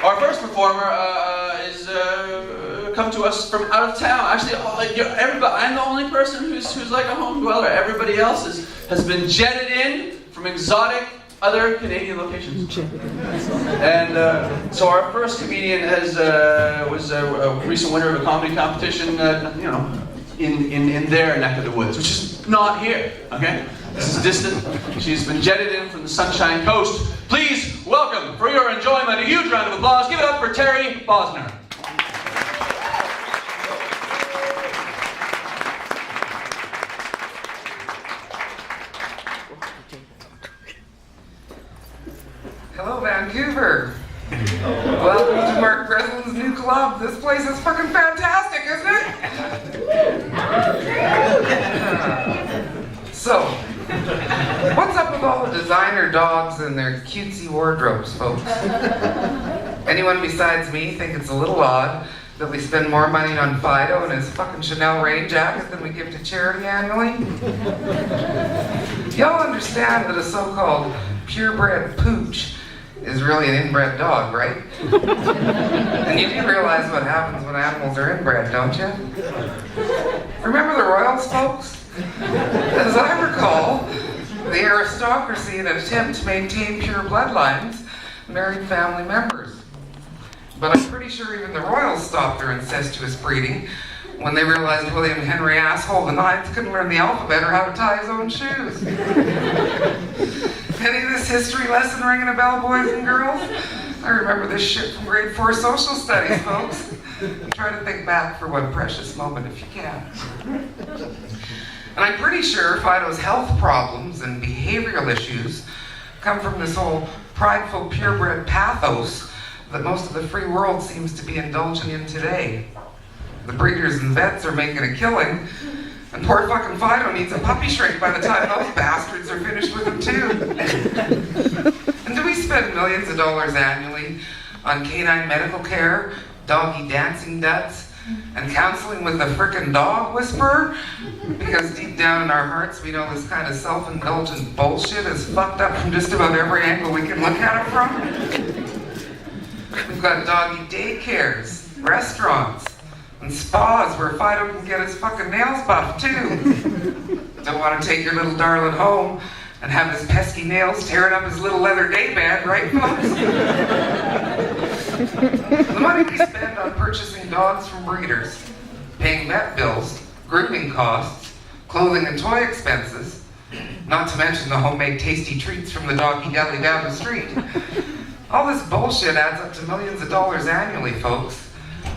Our first performer is come to us from out of town. Actually, everybody. I'm the only person who's like a home dweller. Everybody else has been jetted in from exotic other Canadian locations. And so our first comedian was a recent winner of a comedy competition. In their neck of the woods, which is not here. Okay, this is distant. She's been jetted in from the Sunshine Coast. Please welcome, for your enjoyment, a huge round of applause. Give it up for Terri Bosner. Hello, Vancouver. Welcome to Mark Breslin's new club. This place is fucking fantastic, isn't it? So, what's up with all the designer dogs and their cutesy wardrobes, folks? Anyone besides me think it's a little odd that we spend more money on Fido and his fucking Chanel rain jacket than we give to charity annually? Y'all understand that a so-called purebred pooch is really an inbred dog, right? And you do realize what happens when animals are inbred, don't you? Remember the royals, folks? As I recall, the aristocracy, in an attempt to maintain pure bloodlines, married family members. But I'm pretty sure even the royals stopped their incestuous breeding when they realized William Henry Asshole IX couldn't learn the alphabet or how to tie his own shoes. Any of this history lesson ringing a bell, boys and girls? I remember this shit from grade 4 social studies, folks. Try to think back for one precious moment if you can. And I'm pretty sure Fido's health problems and behavioral issues come from this whole prideful purebred pathos that most of the free world seems to be indulging in today. The breeders and vets are making a killing, and poor fucking Fido needs a puppy shrink by the time those bastards are finished with him too. And do we spend millions of dollars annually on canine medical care, doggy dancing duds, and counseling with the frickin' dog whisperer? Because deep down in our hearts we know this kind of self-indulgent bullshit is fucked up from just about every angle we can look at it from. We've got doggy daycares, restaurants, and spas where Fido can get his fucking nails buffed too. Don't want to take your little darling home and have his pesky nails tearing up his little leather dayband, right, folks? The money we spend on purchasing dogs from breeders, paying vet bills, grooming costs, clothing and toy expenses, not to mention the homemade tasty treats from the doggy deli down the street. All this bullshit adds up to millions of dollars annually, folks,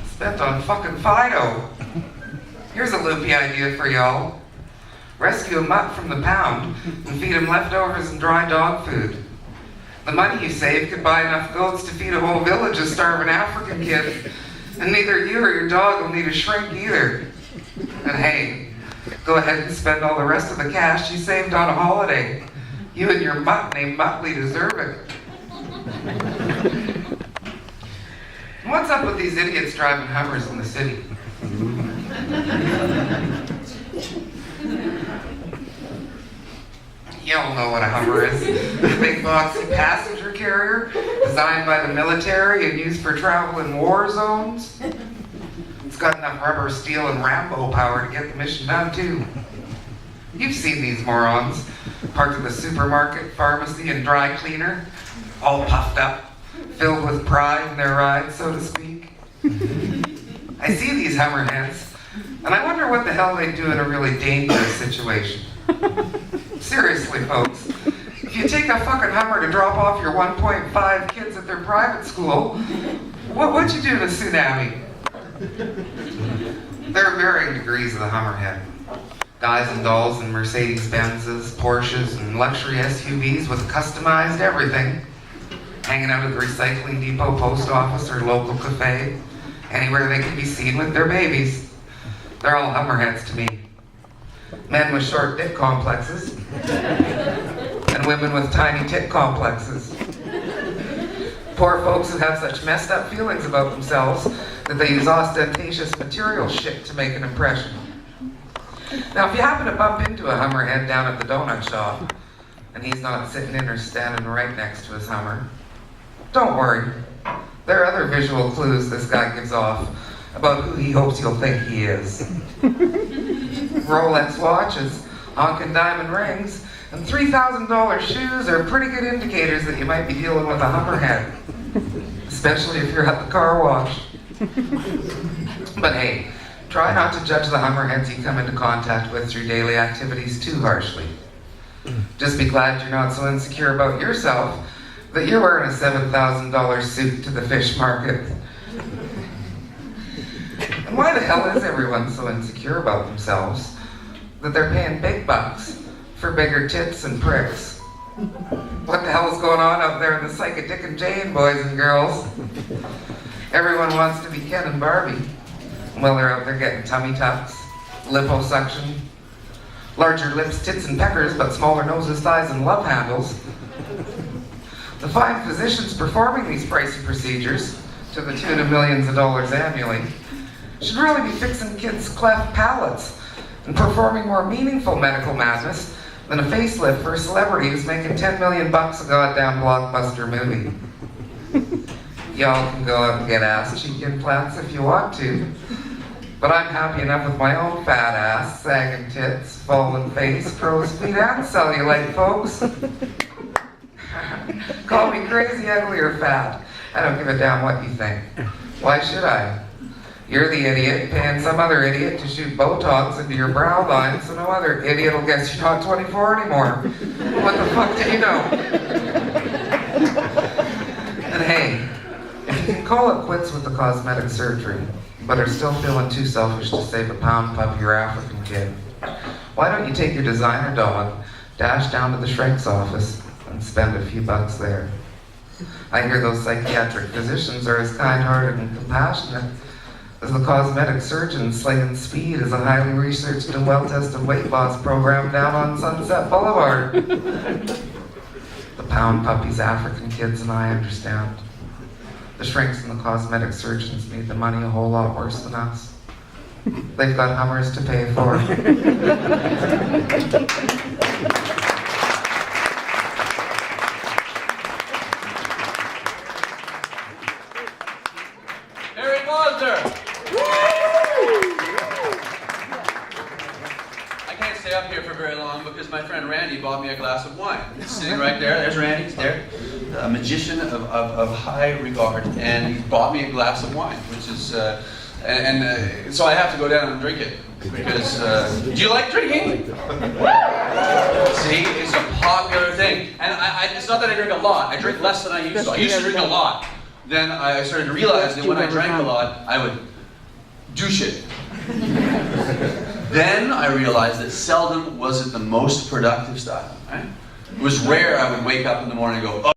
spent on fucking Fido. Here's a loopy idea for y'all. Rescue a mutt from the pound and feed him leftovers and dry dog food. The money you save could buy enough goats to feed a whole village of starving African kids, and neither you or your dog will need a shrink either. And hey, go ahead and spend all the rest of the cash you saved on a holiday. You and your mutt named Muttley deserve it. What's up with these idiots driving Hummers in the city? Y'all know what a Hummer is. A big boxy passenger carrier designed by the military and used for travel in war zones. It's got enough rubber, steel, and Rambo power to get the mission done too. You've seen these morons parked at the supermarket, pharmacy, and dry cleaner, all puffed up, filled with pride in their ride, so to speak. I see these Hummerheads, and I wonder what the hell they do in a really dangerous situation. Seriously, folks, if you take a fucking Hummer to drop off your 1.5 kids at their private school, what'd you do to Tsunami? There are varying degrees of the Hummerhead. Guys and dolls in Mercedes-Benzes, Porsches, and luxury SUVs with customized everything, hanging out at the recycling depot, post office, or local cafe, anywhere they can be seen with their babies. They're all Hummerheads to me. Men with short dick complexes, and women with tiny tit complexes. Poor folks who have such messed up feelings about themselves that they use ostentatious material shit to make an impression. Now, if you happen to bump into a Hummerhead down at the donut shop, and he's not sitting in or standing right next to his Hummer, don't worry. There are other visual clues this guy gives off about who he hopes you'll think he is. Rolex watches, honkin' diamond rings, and $3,000 shoes are pretty good indicators that you might be dealing with a Hummerhead, especially if you're at the car wash. But hey, try not to judge the Hummerheads you come into contact with through daily activities too harshly. Just be glad you're not so insecure about yourself that you're wearing a $7,000 suit to the fish market. And why the hell is everyone so insecure about themselves that they're paying big bucks for bigger tits and pricks? What the hell is going on out there in the Psycho Dick and Jane, boys and girls? Everyone wants to be Ken and Barbie. Well, they're out there getting tummy tucks, liposuction, larger lips, tits, and peckers, but smaller noses, thighs, and love handles. The fine physicians performing these pricey procedures, to the tune of millions of dollars annually, should really be fixing kids' cleft palates and performing more meaningful medical madness than a facelift for a celebrity who's making $10 million a goddamn blockbuster movie. Y'all can go out and get ass cheek implants if you want to, but I'm happy enough with my own fat ass, sagging tits, fallen face, crow's feet, and cellulite, folks. Call me crazy, ugly, or fat. I don't give a damn what you think. Why should I? You're the idiot paying some other idiot to shoot Botox into your brow line so no other idiot will guess you're not 24 anymore. What the fuck do you know? And hey, if you can call it quits with the cosmetic surgery, but are still feeling too selfish to save a pound pup your African kid, why don't you take your designer dog, dash down to the shrink's office, and spend a few bucks there? I hear those psychiatric physicians are as kind-hearted and compassionate as the cosmetic surgeon slinging speed as a highly researched and well-tested weight loss program down on Sunset Boulevard. The pound puppies, African kids, and I understand. The shrinks and the cosmetic surgeons need the money a whole lot worse than us. They've got Hummers to pay for. Terri Bosner! I can't stay up here for very long because my friend Randy bought me a glass of wine. He's sitting right there. There's Randy. He's there. A magician of high regard. And he bought me a glass of wine, which is... so I have to go down and drink it. Because... do you like drinking? See, it's a popular thing. And it's not that I drink a lot. I drink less than I used to. I used to drink a lot. Then I started to realize that when I drank a lot, I would do shit. Then I realized that seldom was it the most productive style, right? It was rare I would wake up in the morning and go, oh.